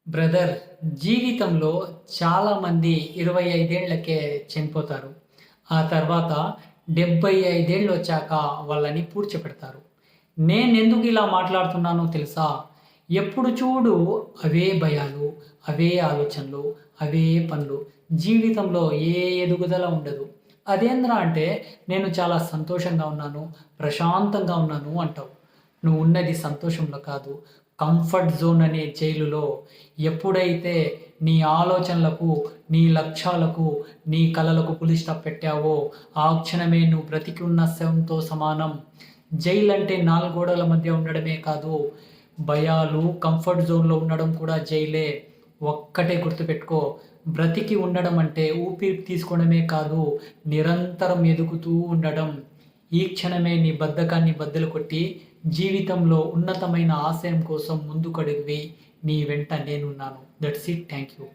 Brother, జీవితంలో చాలామంది 25 ఏళ్లకే చనిపోతారు. ఆ తర్వాత 75 ఏళ్ళొచ్చాక వాళ్ళని పూడ్చిపెడతారు. నేనెందుకు ఇలా మాట్లాడుతున్నానో తెలుసా? ఎప్పుడు చూడు అవే భయాలు, అవే ఆలోచనలు, అవే పనులు. జీవితంలో ఏ ఎదుగుదల ఉండదు. అదేందిరా అంటే, నేను చాలా సంతోషంగా ఉన్నాను, ప్రశాంతంగా ఉన్నాను అంటావు. నువ్వున్నది సంతోషంలో కాదు, కంఫర్ట్ జోన్ అనే జైలులో. ఎప్పుడైతే నీ ఆలోచనలకు, నీ లక్ష్యాలకు, నీ కలలకు పులి స్టాప్ పెట్టావో, ఆ క్షణమే నువ్వు బ్రతికి ఉన్న శవంతో సమానం. జైలంటే 4 గోడల మధ్య ఉండడమే కాదు, భయాలు, కంఫర్ట్ జోన్‌లో ఉండడం కూడా జైలే. ఒక్కటే గుర్తుపెట్టుకో, బ్రతికి ఉండడం అంటే ఊపిరి తీసుకోవడమే కాదు, నిరంతరం ఎదుగుతూ ఉండడం. ఈ క్షణమే నీ బద్ధకాన్ని బద్దలు కొట్టి, జీవితంలో ఉన్నతమైన ఆశయం కోసం ముందుకడుగు వేయి. నీ వెంట నేనున్నాను. That's it. Thank you.